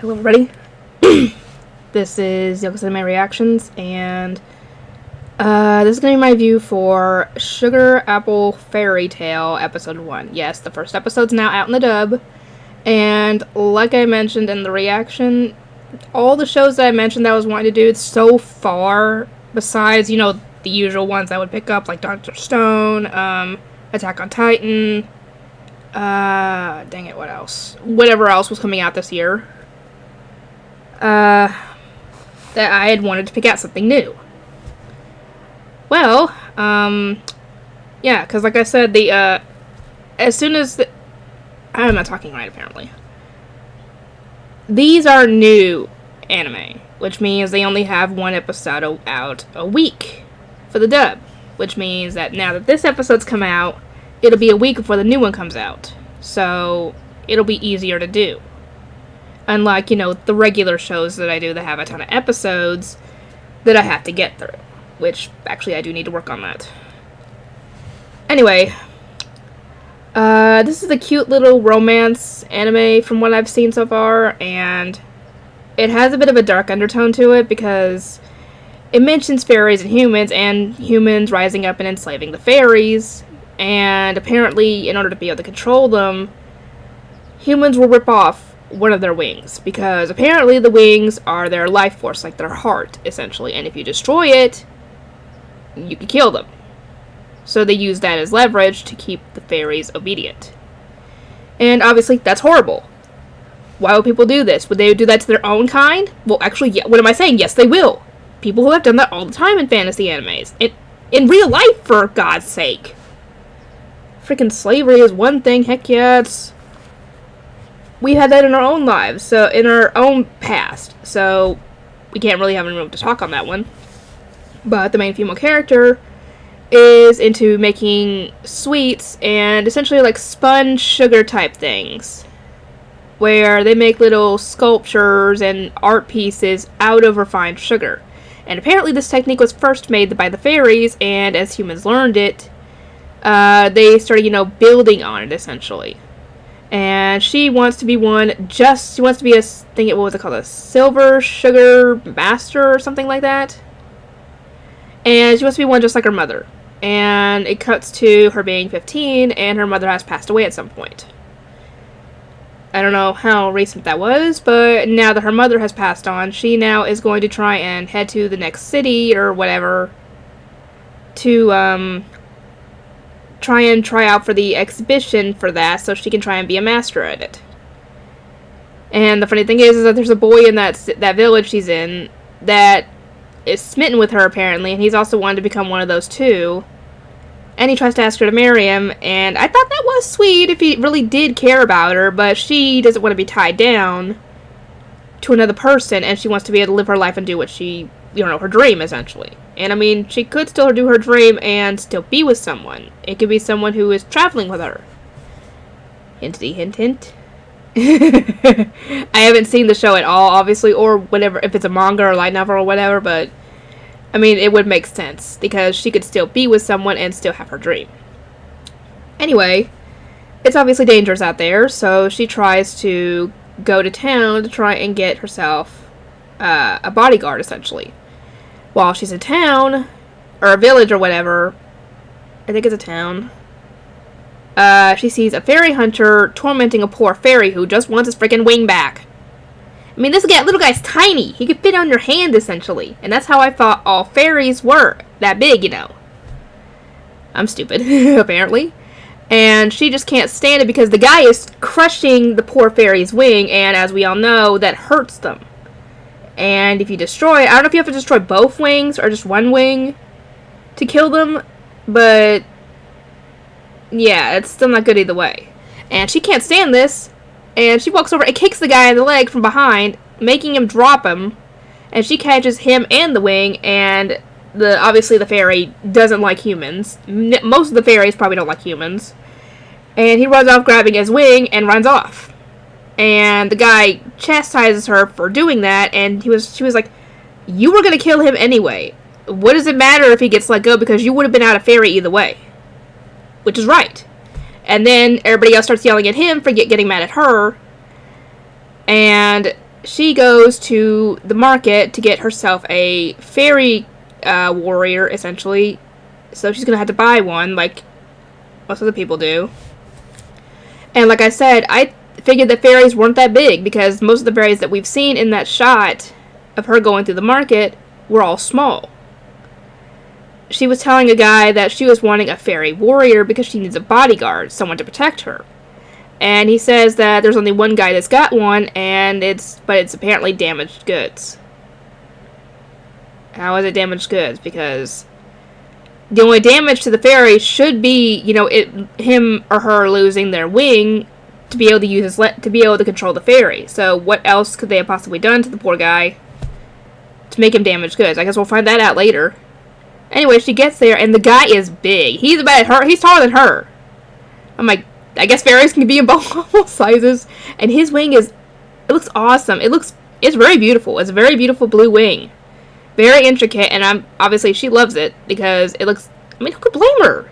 Hello everybody, this is Yoko's Anime Reactions, and this is going to be my review for Sugar Apple Fairy Tale Episode 1. Yes, the first episode's now out in the dub, and like I mentioned in the reaction, all the shows that I mentioned that I was wanting to do so far, besides, the usual ones I would pick up, like Dr. Stone, Attack on Titan, dang it, what else? Whatever else was coming out this year. That I had wanted to pick out something new. Well, yeah, because like I said, as soon as I'm not talking right, apparently. These are new anime, which means they only have one episode out a week for the dub, which means that now that this episode's come out, it'll be a week before the new one comes out, so it'll be easier to do. Unlike, the regular shows that I do that have a ton of episodes that I have to get through. Which, actually, I do need to work on that. Anyway, this is a cute little romance anime from what I've seen so far, and it has a bit of a dark undertone to it because it mentions fairies and humans rising up and enslaving the fairies, and apparently, in order to be able to control them, humans will rip off one of their wings, because apparently the wings are their life force, like their heart, essentially, and if you destroy it, you can kill them. So they use that as leverage to keep the fairies obedient. And obviously, that's horrible. Why would people do this? Would they do that to their own kind? Well, actually, yeah, what am I saying? Yes, they will. People who have done that all the time in fantasy animes. In real life, for God's sake. Freaking slavery is one thing, heck yeah, we had that in our own lives, so in our own past, so we can't really have any room to talk on that one. But the main female character is into making sweets and essentially like spun sugar type things, where they make little sculptures and art pieces out of refined sugar. And apparently this technique was first made by the fairies, and as humans learned it, they started, building on it essentially. And she wants to be she wants to be what was it called? A silver sugar master or something like that. And she wants to be one just like her mother. And it cuts to her being 15, and her mother has passed away at some point. I don't know how recent that was, but now that her mother has passed on, she now is going to try and head to the next city or whatever to, try out for the exhibition for that, so she can try and be a master at it. And the funny thing is that there's a boy in that village she's in that is smitten with her apparently, and he's also wanted to become one of those too. And he tries to ask her to marry him, and I thought that was sweet if he really did care about her, but she doesn't want to be tied down to another person, and she wants to be able to live her life and do what she, her dream essentially. And I mean, she could still do her dream and still be with someone. It could be someone who is traveling with her. Hinty, hint, hint. I haven't seen the show at all, obviously, or whatever, if it's a manga or light novel or whatever, but I mean, it would make sense, because she could still be with someone and still have her dream. Anyway, it's obviously dangerous out there, so she tries to go to town to try and get herself a bodyguard, essentially. While she's in town, or a village or whatever, I think it's a town, she sees a fairy hunter tormenting a poor fairy who just wants his freaking wing back. I mean, this little guy's tiny. He could fit on your hand, essentially. And that's how I thought all fairies were. That big, I'm stupid, apparently. And she just can't stand it because the guy is crushing the poor fairy's wing, and as we all know, that hurts them. And if you destroy it, I don't know if you have to destroy both wings or just one wing to kill them, but yeah, it's still not good either way. And she can't stand this, and she walks over and kicks the guy in the leg from behind, making him drop him, and she catches him and the wing, and obviously the fairy doesn't like humans. Most of the fairies probably don't like humans. And he runs off grabbing his wing and runs off. And the guy chastises her for doing that, and she was like, you were going to kill him anyway. What does it matter if he gets let go, because you would have been out of fairy either way. Which is right. And then everybody else starts yelling at him for getting mad at her. And she goes to the market to get herself a fairy warrior, essentially. So she's gonna have to buy one, like most of the people do. And like I said, I figured that fairies weren't that big, because most of the fairies that we've seen in that shot of her going through the market were all small. She was telling a guy that she was wanting a fairy warrior because she needs a bodyguard, someone to protect her. And he says that there's only one guy that's got one, and it's apparently damaged goods. How is it damaged goods? Because the only damage to the fairy should be, him or her losing their wing to be able to control the fairy. So what else could they have possibly done to the poor guy to make him damage goods? I guess we'll find that out later. Anyway, she gets there, and the guy is big. He's taller than her. I'm like, I guess fairies can be in both sizes. And his wing it looks awesome. It's very beautiful. It's a very beautiful blue wing. Very intricate, and obviously she loves it, because it looks, who could blame her?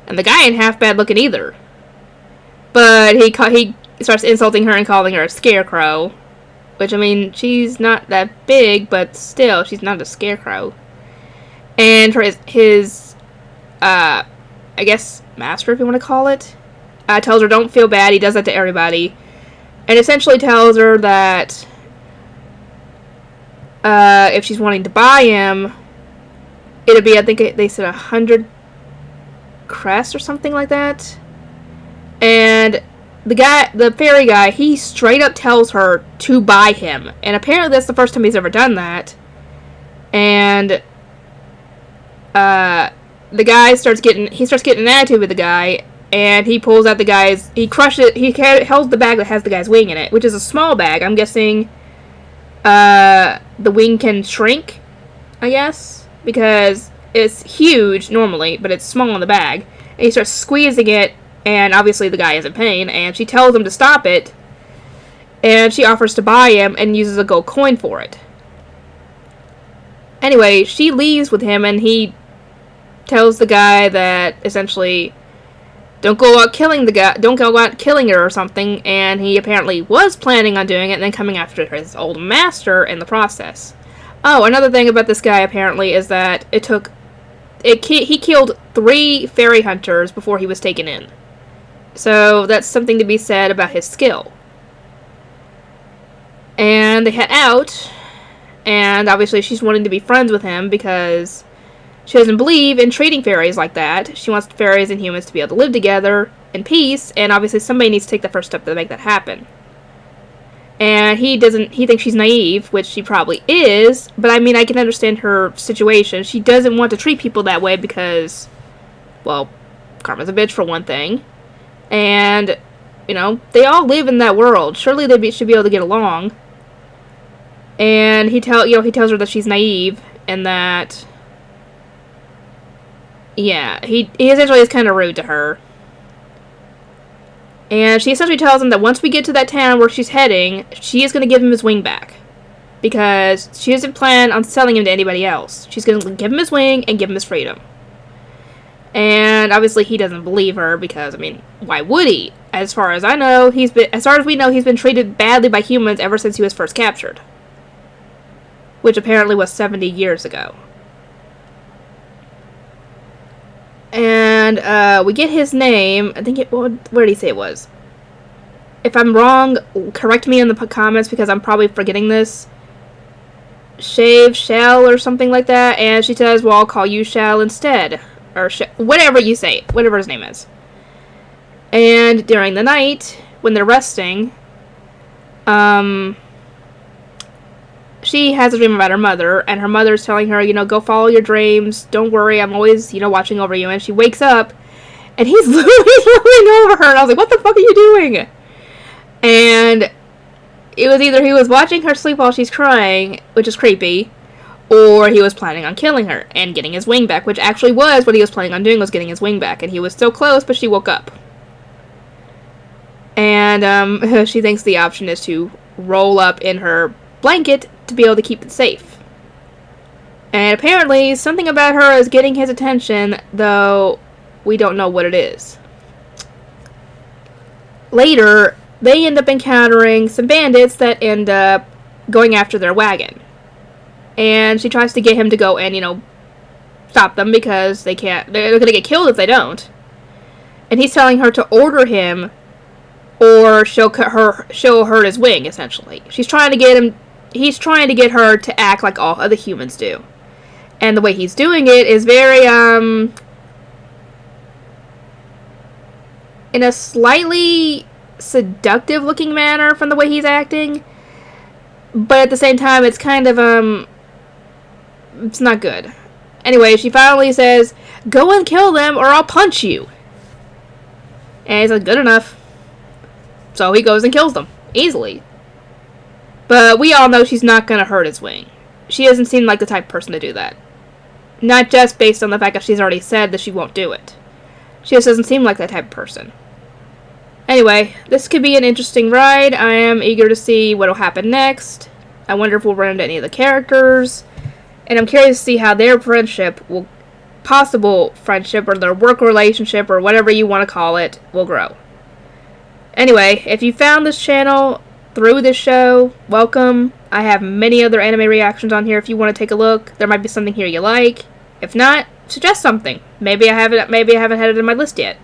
And the guy ain't half bad looking either. But he starts insulting her and calling her a scarecrow. Which, she's not that big, but still, she's not a scarecrow. And his I guess, master, if you want to call it, tells her don't feel bad. He does that to everybody. And essentially tells her that if she's wanting to buy him, it'll be, I think they said 100 crests or something like that. And the fairy guy, he straight up tells her to buy him. And apparently that's the first time he's ever done that. And the guy starts getting an attitude with the guy, and he pulls out he holds the bag that has the guy's wing in it, which is a small bag. I'm guessing the wing can shrink, I guess, because it's huge normally, but it's small in the bag. And he starts squeezing it, and obviously the guy is in pain, and she tells him to stop it, and she offers to buy him and uses a gold coin for it. Anyway, she leaves with him, and he tells the guy that essentially don't go out killing her or something, and he apparently was planning on doing it and then coming after his old master in the process. Oh, another thing about this guy apparently is that he killed 3 fairy hunters before he was taken in. So that's something to be said about his skill. And they head out, and obviously she's wanting to be friends with him because she doesn't believe in treating fairies like that. She wants fairies and humans to be able to live together in peace, and obviously somebody needs to take the first step to make that happen. And he thinks she's naive, which she probably is, but I can understand her situation. She doesn't want to treat people that way because, well, karma's a bitch for one thing. And, they all live in that world. Surely they should be able to get along. And he tells her that she's naive, and that, yeah, he essentially is kind of rude to her. And she essentially tells him that once we get to that town where she's heading, she is going to give him his wing back. Because she doesn't plan on selling him to anybody else. She's going to give him his wing and give him his freedom. And obviously he doesn't believe her because, why would he? As far as I know, as far as we know, he's been treated badly by humans ever since he was first captured. Which apparently was 70 years ago. And we get his name. I think where did he say it was? If I'm wrong, correct me in the comments because I'm probably forgetting this. Shell or something like that. And she says, well, I'll call you Shell instead. Or whatever you say. Whatever his name is. And during the night, when they're resting, she has a dream about her mother, and her mother's telling her, go follow your dreams, don't worry, I'm always, watching over you. And she wakes up, and he's literally over her, and I was like, what the fuck are you doing? And it was either he was watching her sleep while she's crying, which is creepy, or he was planning on killing her and getting his wing back, which actually was what he was planning on doing, was getting his wing back, and he was so close, but she woke up. And she thinks the option is to roll up in her blanket to be able to keep it safe. And apparently something about her is getting his attention, though we don't know what it is. Later, they end up encountering some bandits that end up going after their wagon. And she tries to get him to go and, stop them because they're going to get killed if they don't. And he's telling her to order him or she'll hurt his wing, essentially. He's trying to get her to act like all other humans do. And the way he's doing it is very, in a slightly seductive looking manner from the way he's acting. But at the same time, it's kind of, it's not good. Anyway, she finally says, "Go and kill them or I'll punch you." And he's like, "Good enough." So he goes and kills them. Easily. But we all know she's not going to hurt his wing. She doesn't seem like the type of person to do that. Not just based on the fact that she's already said that she won't do it. She just doesn't seem like that type of person. Anyway, this could be an interesting ride. I am eager to see what will happen next. I wonder if we'll run into any of the characters. And I'm curious to see how their possible friendship or their work relationship or whatever you want to call it will grow. Anyway, if you found this channel through this show, welcome. I have many other anime reactions on here if you want to take a look. There might be something here you like. If not, suggest something. Maybe I haven't had it in my list yet.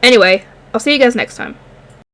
Anyway, I'll see you guys next time.